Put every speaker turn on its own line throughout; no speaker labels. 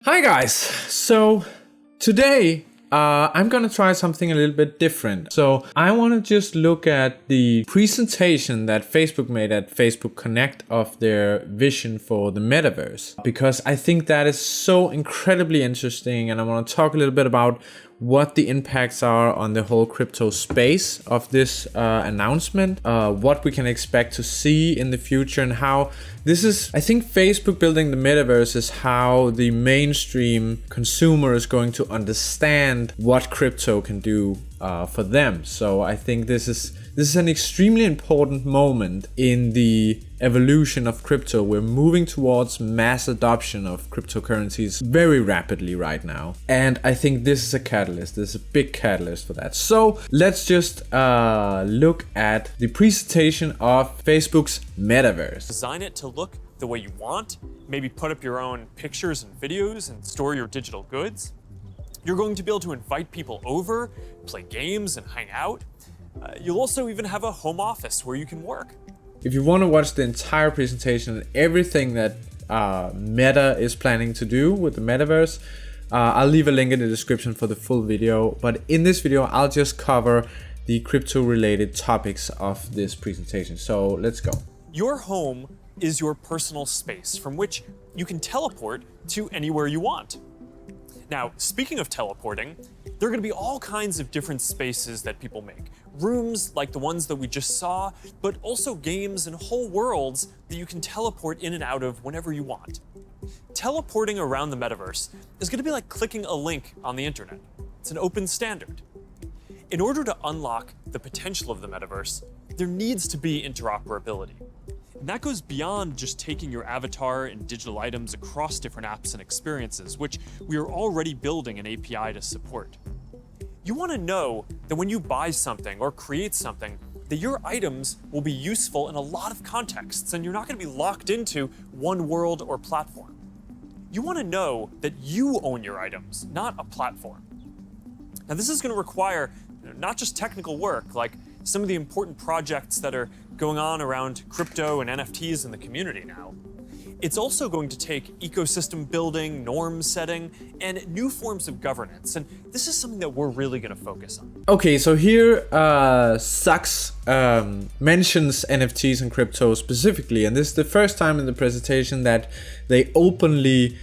Hi guys, so today I'm gonna try something a little bit different. So I want to just look at the presentation that Facebook made at Facebook Connect of their vision for the Metaverse, because I think that is so incredibly interesting, and I want to talk a little bit about what the impacts are on the whole crypto space of this announcement, what we can expect to see in the future, and how this is, I think Facebook building the Metaverse is how the mainstream consumer is going to understand what crypto can do for them. So I think this is an extremely important moment in the evolution of crypto. We're moving towards mass adoption of cryptocurrencies very rapidly right now. And I think this is a catalyst. This is a big catalyst for that. So let's just look at the presentation of Facebook's Metaverse.
Design it to look the way you want. Maybe put up your own pictures and videos and store your digital goods. You're going to be able to invite people over, play games and hang out. You'll also even have a home office where you can work.
If you want to watch the entire presentation and everything that Meta is planning to do with the Metaverse, I'll leave a link in the description for the full video. But in this video, I'll just cover the crypto related topics of this presentation. So let's go.
Your home is your personal space from which you can teleport to anywhere you want. Now, speaking of teleporting, there are going to be all kinds of different spaces that people make. Rooms like the ones that we just saw, but also games and whole worlds that you can teleport in and out of whenever you want. Teleporting around the metaverse is going to be like clicking a link on the internet. It's an open standard. In order to unlock the potential of the metaverse, there needs to be interoperability. And that goes beyond just taking your avatar and digital items across different apps and experiences, which we are already building an API to support. You want to know that when you buy something or create something, that your items will be useful in a lot of contexts, and you're not going to be locked into one world or platform. You want to know that you own your items, not a platform. Now, this is going to require not just technical work, like some of the important projects that are going on around crypto and NFTs in the community now. It's also going to take ecosystem building, norm setting, and new forms of governance. And this is something that we're really going to focus on.
Okay, so here Sachs mentions NFTs and crypto specifically. And this is the first time in the presentation that they openly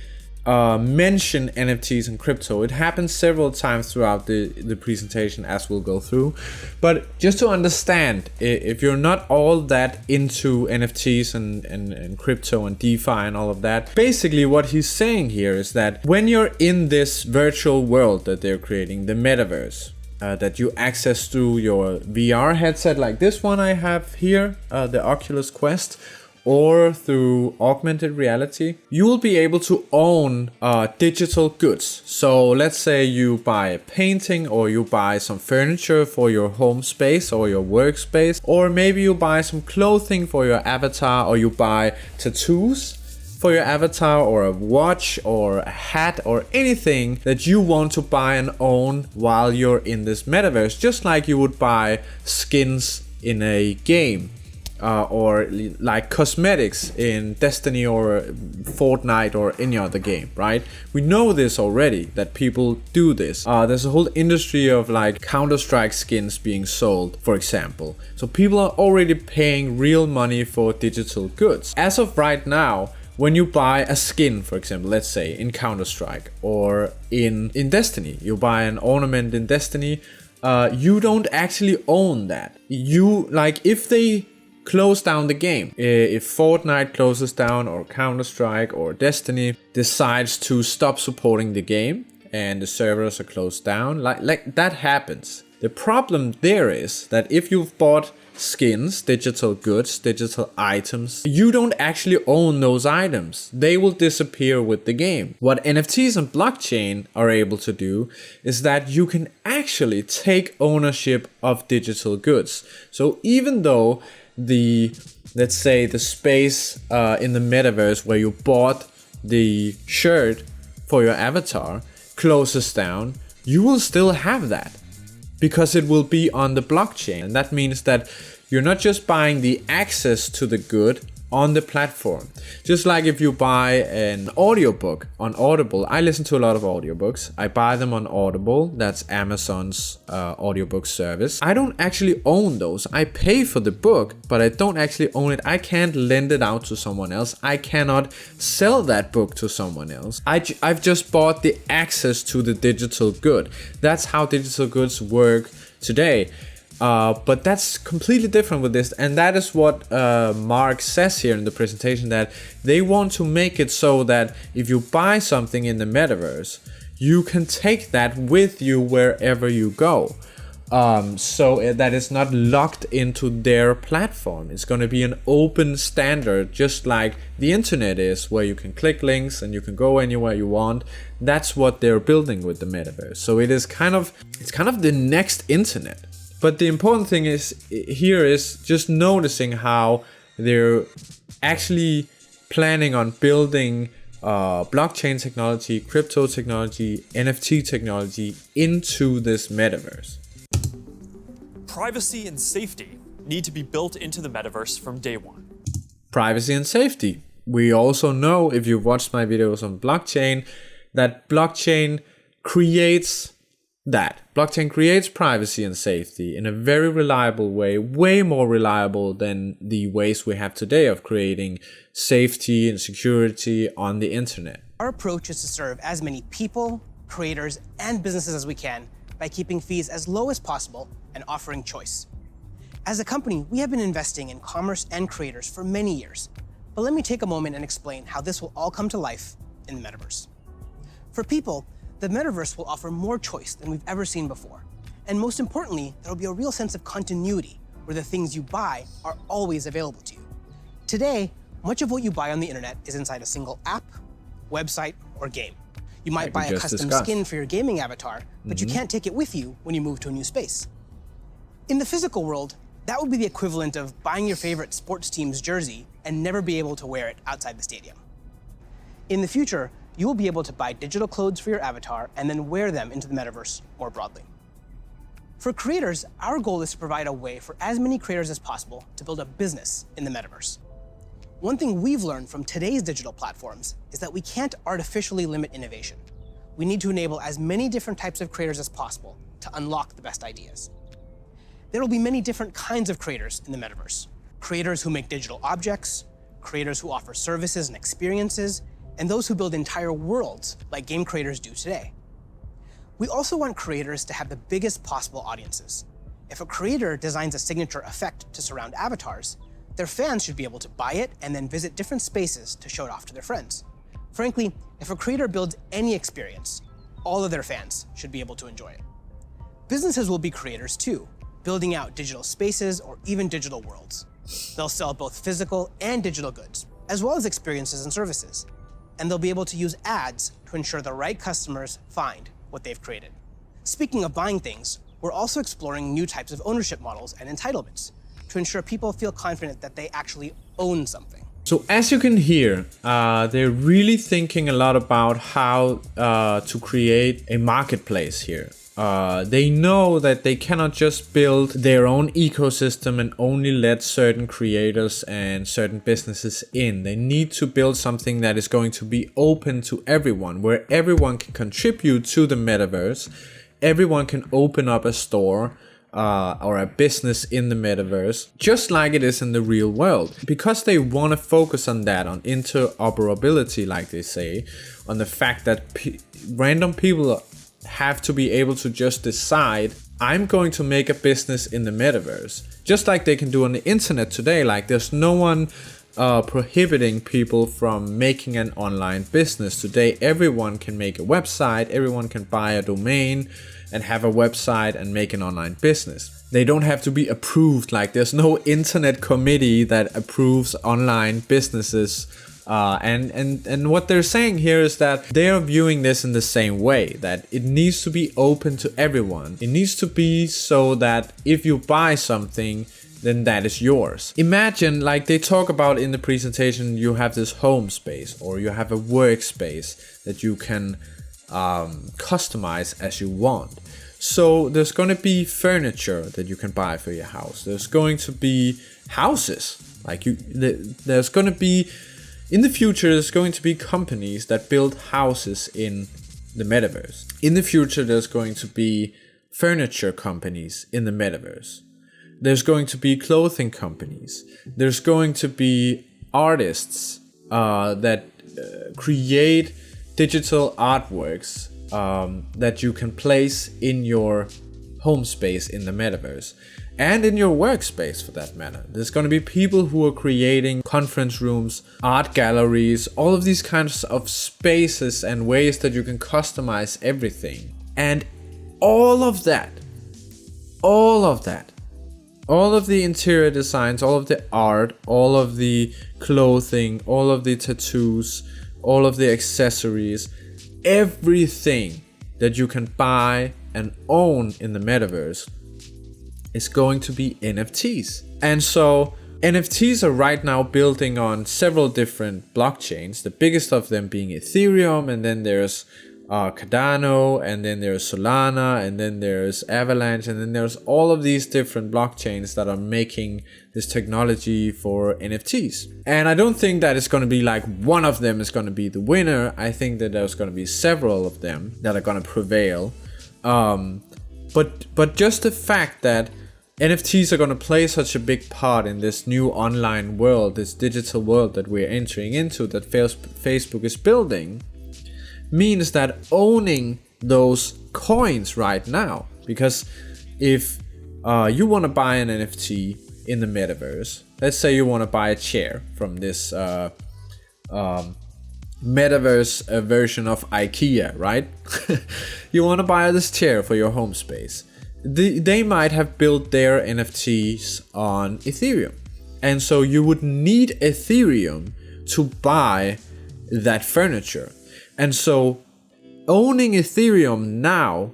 mention NFTs and crypto. It happens several times throughout the presentation, as we'll go through. But just to understand, if you're not all that into NFTs and crypto and DeFi and all of that, basically what he's saying here is that when you're in this virtual world that they're creating, the Metaverse, that you access through your VR headset like this one I have here, the Oculus Quest, or through augmented reality, you will be able to own digital goods. So let's say you buy a painting, or you buy some furniture for your home space or your workspace, or maybe you buy some clothing for your avatar, or you buy tattoos for your avatar, or a watch or a hat, or anything that you want to buy and own while you're in this metaverse, just like you would buy skins in a game. Or like cosmetics in Destiny or Fortnite or any other game, right? We know this already, that people do this. There's a whole industry of like Counter-Strike skins being sold, for example. So people are already paying real money for digital goods. As of right now, when you buy a skin, for example, let's say in Counter-Strike or in Destiny, you buy an ornament in Destiny, you don't actually own that. You, like, if they close down the game, if Fortnite closes down, or Counter-Strike or Destiny decides to stop supporting the game and the servers are closed down, like that happens. The problem there is that if you've bought skins, digital goods, digital items, you don't actually own those items. They will disappear with the game. What NFTs and blockchain are able to do is that you can actually take ownership of digital goods. So even though let's say the space in the metaverse where you bought the shirt for your avatar closes down, you will still have that because it will be on the blockchain. And that means that you're not just buying the access to the good on the platform. Just like if you buy an audiobook on Audible. I listen to a lot of audiobooks. I buy them on Audible. That's Amazon's audiobook service. I don't actually own those. I pay for the book, but I don't actually own it. I can't lend it out to someone else. I cannot sell that book to someone else. I've just bought the access to the digital good. That's how digital goods work today. But that's completely different with this, and that is what Mark says here in the presentation, that they want to make it so that if you buy something in the metaverse, you can take that with you wherever you go. So that it's not locked into their platform. It's going to be an open standard, just like the internet is, where you can click links and you can go anywhere you want. That's what they're building with the metaverse. So it's kind of the next internet. But the important thing here is just noticing how they're actually planning on building blockchain technology, crypto technology, NFT technology into this metaverse.
Privacy and safety need to be built into the metaverse from day one.
Privacy and safety. We also know, if you've watched my videos on blockchain, that blockchain creates privacy and safety in a very reliable way, way more reliable than the ways we have today of creating safety and security on the internet.
Our approach is to serve as many people, creators, and businesses as we can by keeping fees as low as possible and offering choice. As a company, we have been investing in commerce and creators for many years, but let me take a moment and explain how this will all come to life in the metaverse. For people, the metaverse will offer more choice than we've ever seen before. And most importantly, there will be a real sense of continuity where the things you buy are always available to you. Today, much of what you buy on the internet is inside a single app, website, or game. You might buy a custom skin for your gaming avatar, but you can't take it with you when you move to a new space. In the physical world, that would be the equivalent of buying your favorite sports team's jersey and never be able to wear it outside the stadium. In the future, you will be able to buy digital clothes for your avatar and then wear them into the metaverse more broadly. For creators, our goal is to provide a way for as many creators as possible to build a business in the metaverse. One thing we've learned from today's digital platforms is that we can't artificially limit innovation. We need to enable as many different types of creators as possible to unlock the best ideas. There will be many different kinds of creators in the metaverse. Creators who make digital objects, creators who offer services and experiences, and those who build entire worlds like game creators do today. We also want creators to have the biggest possible audiences. If a creator designs a signature effect to surround avatars, their fans should be able to buy it and then visit different spaces to show it off to their friends. Frankly, if a creator builds any experience, all of their fans should be able to enjoy it. Businesses will be creators too, building out digital spaces or even digital worlds. They'll sell both physical and digital goods, as well as experiences and services. And they'll be able to use ads to ensure the right customers find what they've created. Speaking of buying things, we're also exploring new types of ownership models and entitlements to ensure people feel confident that they actually own something.
So as you can hear, they're really thinking a lot about how to create a marketplace here. They know that they cannot just build their own ecosystem and only let certain creators and certain businesses in. They need to build something that is going to be open to everyone, where everyone can contribute to the metaverse. Everyone can open up a store or a business in the metaverse, just like it is in the real world. Because they want to focus on that, on interoperability, like they say, on the fact that random people have to be able to just decide, I'm going to make a business in the metaverse, just like they can do on the internet today. Like there's no one prohibiting people from making an online business today. Everyone can make a website, everyone can buy a domain and have a website and make an online business. They don't have to be approved. Like there's no internet committee that approves online businesses. And what they're saying here is that they are viewing this in the same way, that it needs to be open to everyone. It needs to be so that if you buy something, then that is yours. Imagine, like they talk about in the presentation, you have this home space or you have a workspace that you can customize as you want. So there's going to be furniture that you can buy for your house. There's going to be houses. Like there's going to be, in the future, there's going to be companies that build houses in the metaverse. In the future, there's going to be furniture companies in the metaverse. There's going to be clothing companies. There's going to be artists that create digital artworks that you can place in your home space in the metaverse. And in your workspace, for that matter. There's going to be people who are creating conference rooms, art galleries, all of these kinds of spaces and ways that you can customize everything. And all of the interior designs, all of the art, all of the clothing, all of the tattoos, all of the accessories, everything that you can buy and own in the metaverse is going to be NFTs. And so NFTs are right now building on several different blockchains, the biggest of them being Ethereum, and then there's Cardano, and then there's Solana, and then there's Avalanche, and then there's all of these different blockchains that are making this technology for NFTs. And I don't think that it's going to be like one of them is going to be the winner. I think that there's going to be several of them that are going to prevail. But just the fact that NFTs are going to play such a big part in this new online world, this digital world that we're entering into, that Facebook is building, means that owning those coins right now, because if you want to buy an NFT in the metaverse, let's say you want to buy a chair from this metaverse version of IKEA, right? You want to buy this chair for your home space. They might have built their NFTs on Ethereum. And so you would need Ethereum to buy that furniture. And so owning Ethereum now,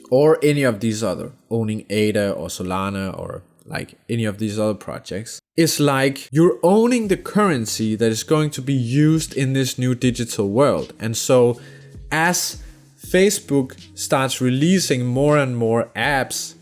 or any of these other, owning ADA or Solana or like any of these other projects, is like you're owning the currency that is going to be used in this new digital world. And so as Facebook starts releasing more and more apps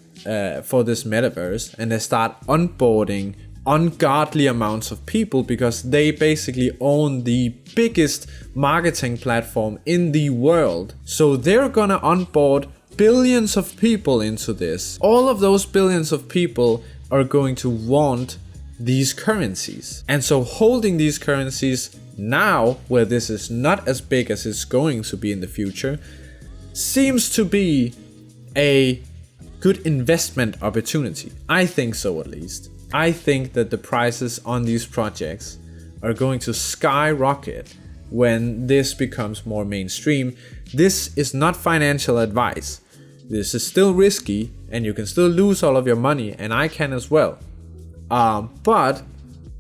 for this metaverse, and they start onboarding ungodly amounts of people because they basically own the biggest marketing platform in the world. So they're gonna onboard billions of people into this. All of those billions of people are going to want these currencies. And so holding these currencies now, where this is not as big as it's going to be in the future, seems to be a good investment opportunity. I think so, at least. I think that the prices on these projects are going to skyrocket when this becomes more mainstream. This is not financial advice. This is still risky, and you can still lose all of your money, and I can as well. But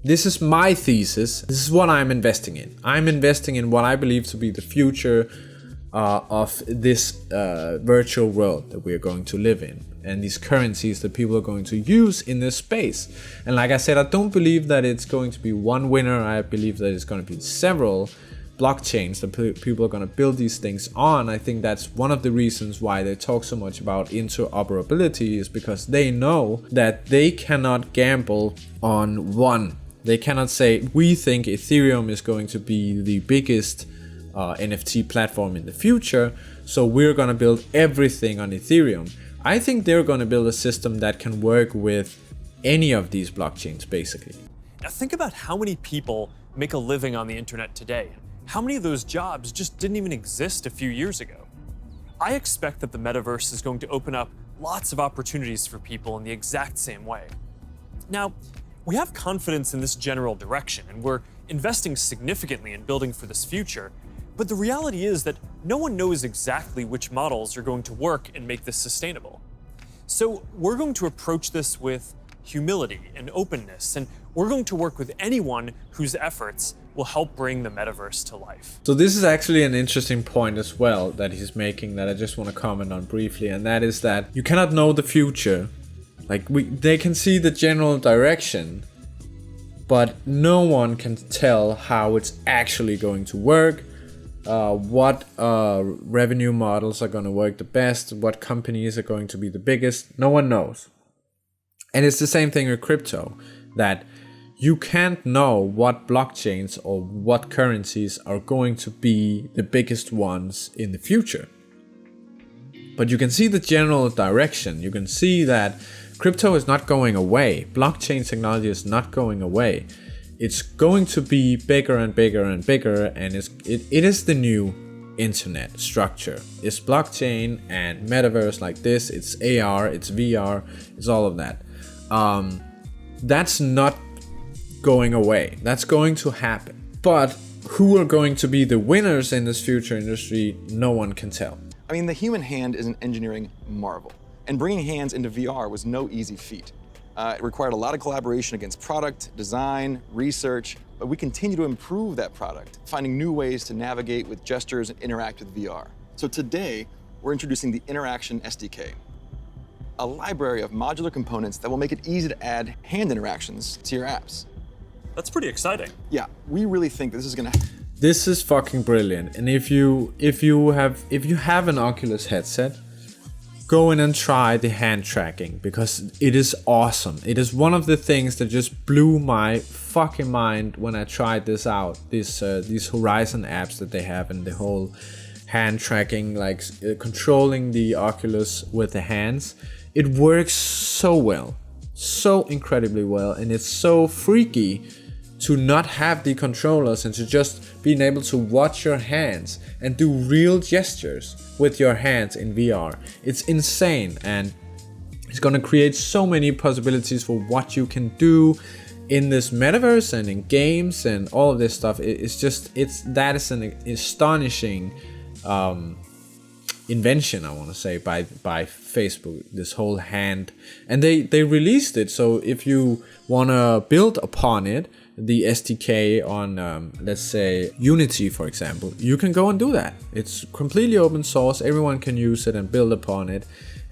this is my thesis. This is what I'm investing in. I'm investing in what I believe to be the future of this virtual world that we're going to live in, and these currencies that people are going to use in this space. And like I said, I don't believe that it's going to be one winner. I believe that it's going to be several blockchains that people are going to build these things on. I think that's one of the reasons why they talk so much about interoperability, is because they know that they cannot gamble on one. They cannot say, we think Ethereum is going to be the biggest NFT platform in the future, so we're going to build everything on Ethereum. I think they're going to build a system that can work with any of these blockchains, basically.
Now think about how many people make a living on the internet today. How many of those jobs just didn't even exist a few years ago? I expect that the metaverse is going to open up lots of opportunities for people in the exact same way. Now, we have confidence in this general direction, and we're investing significantly in building for this future. But the reality is that no one knows exactly which models are going to work and make this sustainable. So we're going to approach this with humility and openness, and we're going to work with anyone whose efforts will help bring the metaverse to life.
So this is actually an interesting point as well that he's making, that I just want to comment on briefly, and that is that you cannot know the future. Like they can see the general direction, but no one can tell how it's actually going to work. What revenue models are going to work the best, what companies are going to be the biggest, no one knows. And it's the same thing with crypto, that you can't know what blockchains or what currencies are going to be the biggest ones in the future. But you can see the general direction. You can see that crypto is not going away. Blockchain technology is not going away. It's going to be bigger and bigger and bigger, and it is the new internet structure. It's blockchain and metaverse like this. It's AR, it's VR, it's all of that. That's not going away. That's going to happen. But who are going to be the winners in this future industry, no one can tell.
I mean, the human hand is an engineering marvel, and bringing hands into VR was no easy feat. It required a lot of collaboration against product, design, research, but we continue to improve that product, finding new ways to navigate with gestures and interact with VR. So today, we're introducing the Interaction SDK, a library of modular components that will make it easy to add hand interactions to your apps.
That's pretty exciting.
Yeah, we really think this is gonna...
This is fucking brilliant. And if you have an Oculus headset, go in and try the hand tracking, because it is awesome. It is one of the things that just blew my fucking mind when I tried this out. These Horizon apps that they have, and the whole hand tracking, like controlling the Oculus with the hands. It works so well, so incredibly well, and it's so freaky to not have the controllers and to just being able to watch your hands and do real gestures with your hands in VR. It's insane, and it's gonna create so many possibilities for what you can do in this metaverse and in games and all of this stuff. That is an astonishing invention, I want to say, by Facebook, this whole hand. And they released it, so if you want to build upon it, the SDK on let's say Unity, for example, you can go and do that. It's completely open source, everyone can use it and build upon it.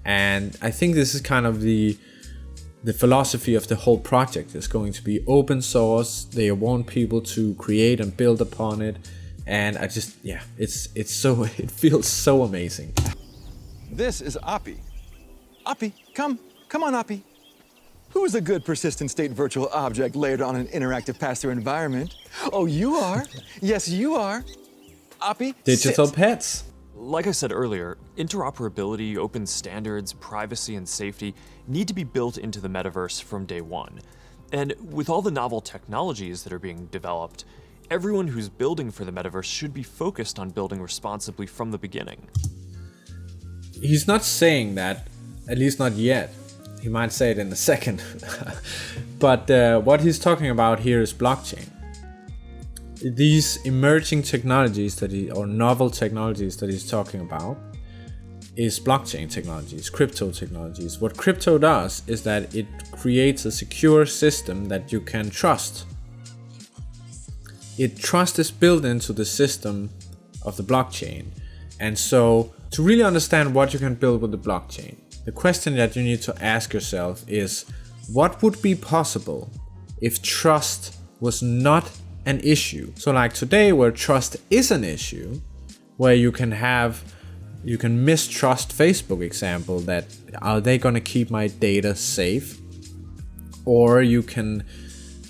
And I think this is kind of the philosophy of the whole project. Is going to be open source. They want people to create and build upon it. And I just, yeah, it's so, it feels so amazing.
This is Api. Api, come on, Api. Who's a good persistent state virtual object layered on an interactive pass-through environment? Oh, you are. Yes, you are. Api,
Digital
sit.
pets.
Like I said earlier, interoperability, open standards, privacy, and safety need to be built into the metaverse from day one. And with all the novel technologies that are being developed, everyone who's building for the metaverse should be focused on building responsibly from the beginning.
He's not saying that, at least not yet. He might say it in a second. But what he's talking about here is blockchain. These emerging technologies or novel technologies that he's talking about is blockchain technologies, crypto technologies. What crypto does is that it creates a secure system that you can trust. Trust is built into the system of the blockchain. And so to really understand what you can build with the blockchain, the question that you need to ask yourself is, what would be possible if trust was not an issue? So like today, where trust is an issue, where you can mistrust Facebook, example, that are they gonna keep my data safe? Or you can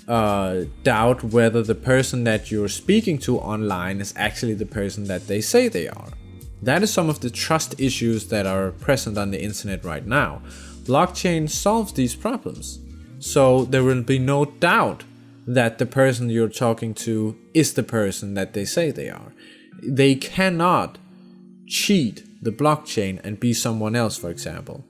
doubt whether the person that you're speaking to online is actually the person that they say they are. That is some of the trust issues that are present on the internet right now. Blockchain solves these problems. So there will be no doubt that the person you're talking to is the person that they say they are. They cannot cheat the blockchain and be someone else, for example.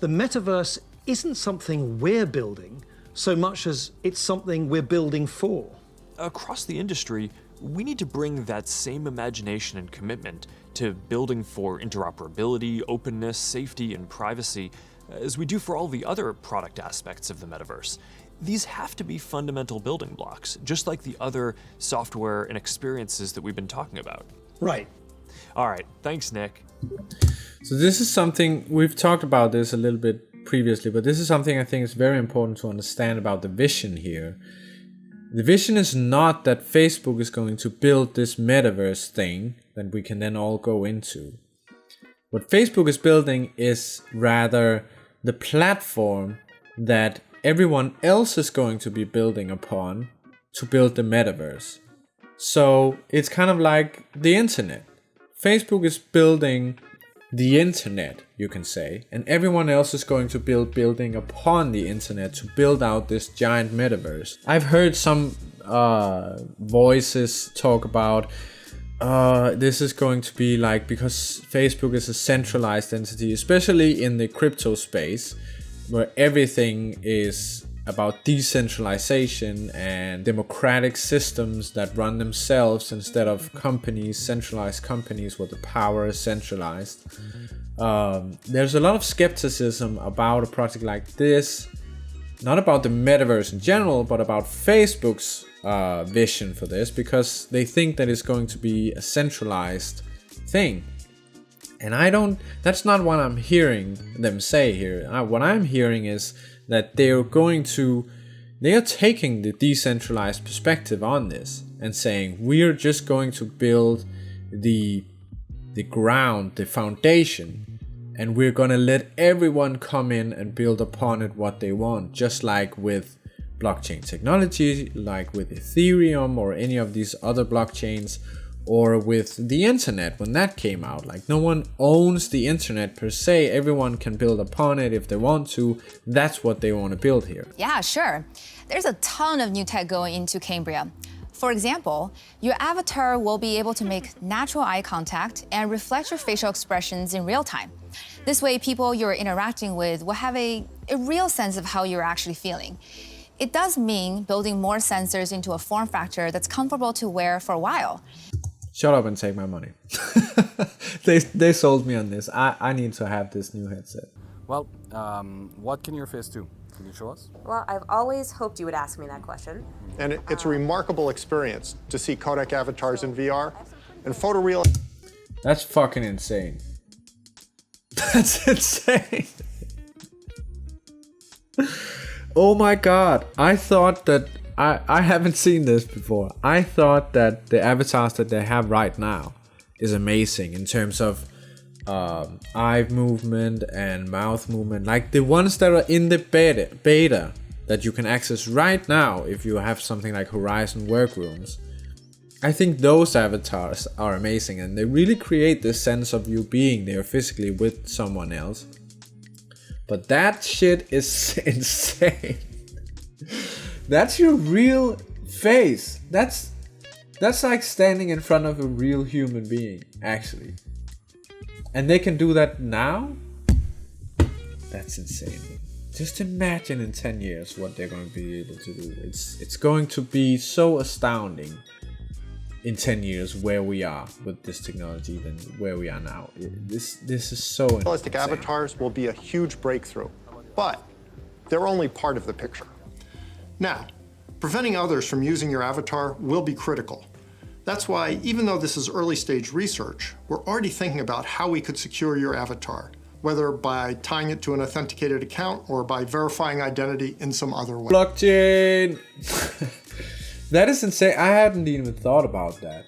The metaverse isn't something we're building so much as it's something we're building for.
Across the industry, we need to bring that same imagination and commitment to building for interoperability, openness, safety, and privacy as we do for all the other product aspects of the metaverse. These have to be fundamental building blocks, just like the other software and experiences that we've been talking about.
Right.
All right, thanks, Nick.
So this is something, we've talked about this a little bit previously, but this is something I think is very important to understand about the vision here. The vision is not that Facebook is going to build this metaverse thing that we can then all go into. What Facebook is building is rather the platform that everyone else is going to be building upon to build the metaverse. So it's kind of like the internet. Facebook is building the internet, you can say, and everyone else is going to building upon the internet to build out this giant metaverse. I've heard some voices talk about this is going to be like, because Facebook is a centralized entity, especially in the crypto space, where everything is about decentralization and democratic systems that run themselves instead of companies, centralized companies where the power is centralized. There's a lot of skepticism about a project like this, not about the metaverse in general, but about Facebook's vision for this, because they think that it's going to be a centralized thing. And that's not what I'm hearing them say here. What I'm hearing is that they are taking the decentralized perspective on this and saying, we're just going to build the ground, the foundation, and we're going to let everyone come in and build upon it what they want, just like with blockchain technology, like with Ethereum or any of these other blockchains, or with the internet when that came out. Like, no one owns the internet per se, everyone can build upon it if they want to. That's what they want to build here.
Yeah, sure. There's a ton of new tech going into Cambria. For example, your avatar will be able to make natural eye contact and reflect your facial expressions in real time. This way, people you're interacting with will have a real sense of how you're actually feeling. It does mean building more sensors into a form factor that's comfortable to wear for a while.
Shut up and take my money. They sold me on this. I need to have this new headset.
Well, what can your face do? Can you show us?
Well, I've always hoped you would ask me that question.
And it's a remarkable experience to see codec avatars in VR and photoreal.
That's fucking insane. That's insane. Oh my god. I thought that I haven't seen this before. I thought that the avatars that they have right now is amazing in terms of eye movement and mouth movement. Like the ones that are in the beta that you can access right now if you have something like Horizon Workrooms. I think those avatars are amazing, and they really create this sense of you being there physically with someone else. But that shit is insane. That's your real face. That's like standing in front of a real human being, actually. And they can do that now? That's insane. Just imagine in 10 years what they're going to be able to do. It's going to be so astounding in 10 years where we are with this technology than where we are now. This is so insane.
Realistic avatars will be a huge breakthrough, but they're only part of the picture. Now, preventing others from using your avatar will be critical. That's why, even though this is early stage research, we're already thinking about how we could secure your avatar, whether by tying it to an authenticated account or by verifying identity in some other way.
Blockchain! That is insane. I hadn't even thought about that.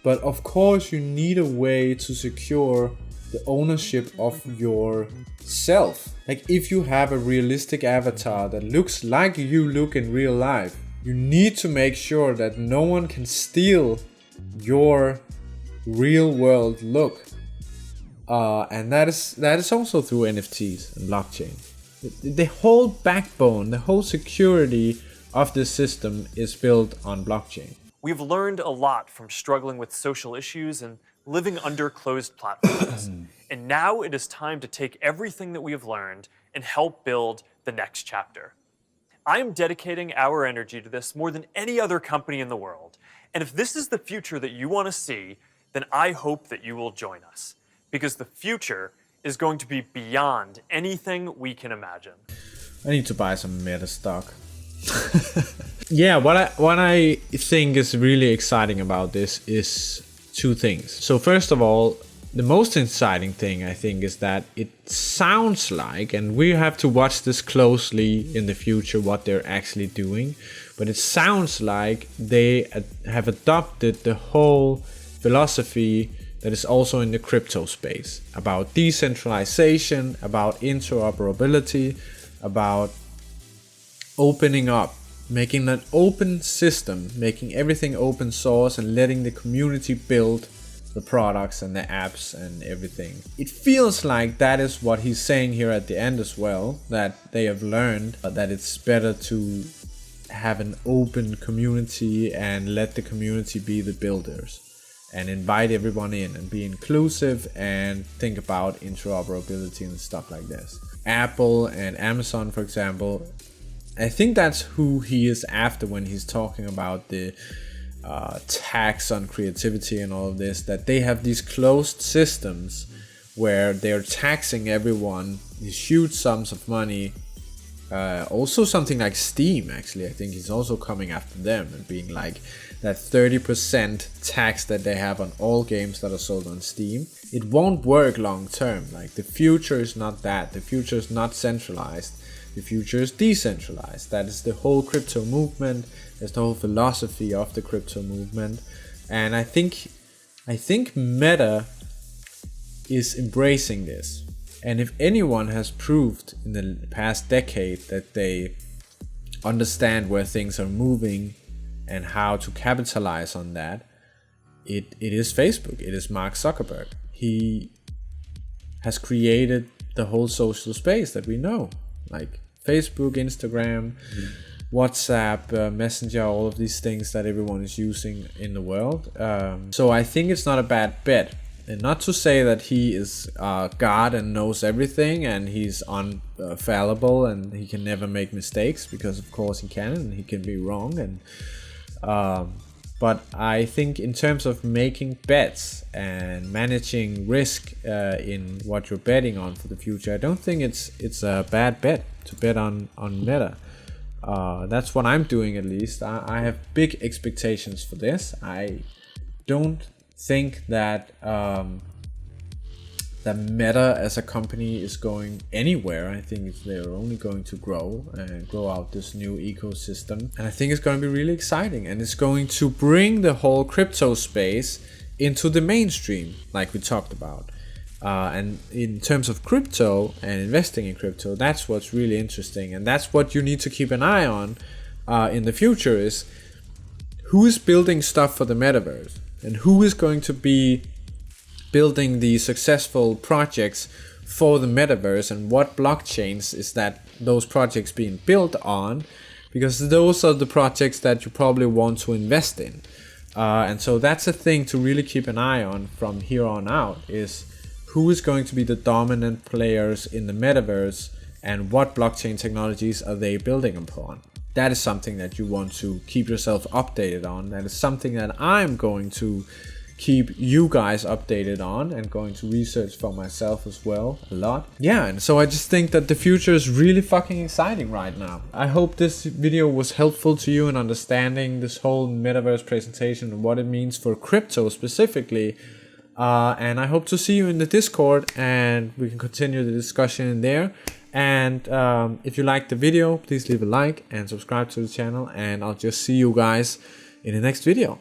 But of course you need a way to secure the ownership of yourself. Like, if you have a realistic avatar that looks like you look in real life, you need to make sure that no one can steal your real world look. And that is also through NFTs and blockchain. The whole backbone, the whole security of this system is built on blockchain.
We've learned a lot from struggling with social issues and living under closed platforms. And now it is time to take everything that we have learned and help build the next chapter. I am dedicating our energy to this more than any other company in the world. And if this is the future that you want to see, then I hope that you will join us. Because the future is going to be beyond anything we can imagine.
I need to buy some Meta stock. Yeah, what I think is really exciting about this is two things. So first of all, the most exciting thing I think is that it sounds like, and we have to watch this closely in the future what they're actually doing, but it sounds like they have adopted the whole philosophy that is also in the crypto space, about decentralization, about interoperability, about opening up, making an open system, making everything open source and letting the community build the products and the apps and everything. It feels like that is what he's saying here at the end as well, that they have learned that it's better to have an open community and let the community be the builders and invite everyone in and be inclusive and think about interoperability and stuff like this. Apple and Amazon, for example, I think that's who he is after when he's talking about the tax on creativity and all of this, that they have these closed systems where they're taxing everyone these huge sums of money. Also something like Steam, actually, I think he's also coming after them and being like that 30% tax that they have on all games that are sold on Steam. It won't work long term. Like, the future is not that. The future is not centralized. The future is decentralized. That is the whole crypto movement. That's the whole philosophy of the crypto movement. And I think Meta is embracing this. And if anyone has proved in the past decade that they understand where things are moving and how to capitalize on that, it is Facebook. It is Mark Zuckerberg. He has created the whole social space that we know, like Facebook, Instagram, WhatsApp, Messenger, all of these things that everyone is using in the world. So I think it's not a bad bet. And not to say that he is God and knows everything and he's unfallible and he can never make mistakes, because of course he can and he can be wrong. And but I think in terms of making bets and managing risk in what you're betting on for the future, I don't think it's a bad bet to bet on Meta. That's what I'm doing, at least. I have big expectations for this. I don't think that that Meta as a company is going anywhere. I think they're only going to grow and grow out this new ecosystem, and I think it's going to be really exciting, and it's going to bring the whole crypto space into the mainstream, like we talked about. And in terms of crypto and investing in crypto, that's what's really interesting, and that's what you need to keep an eye on in the future, is who is building stuff for the metaverse and who is going to be building the successful projects for the metaverse, and what blockchains is that those projects being built on, because those are the projects that you probably want to invest in. And so that's a thing to really keep an eye on from here on out, is who is going to be the dominant players in the metaverse and what blockchain technologies are they building upon. That is something that you want to keep yourself updated on. That is something that I'm going to keep you guys updated on and going to research for myself as well a lot. Yeah, and so I just think that the future is really fucking exciting right now. I hope this video was helpful to you in understanding this whole metaverse presentation and what it means for crypto specifically. And I hope to see you in the Discord and we can continue the discussion in there. And if you liked the video, please leave a like and subscribe to the channel, and I'll just see you guys in the next video.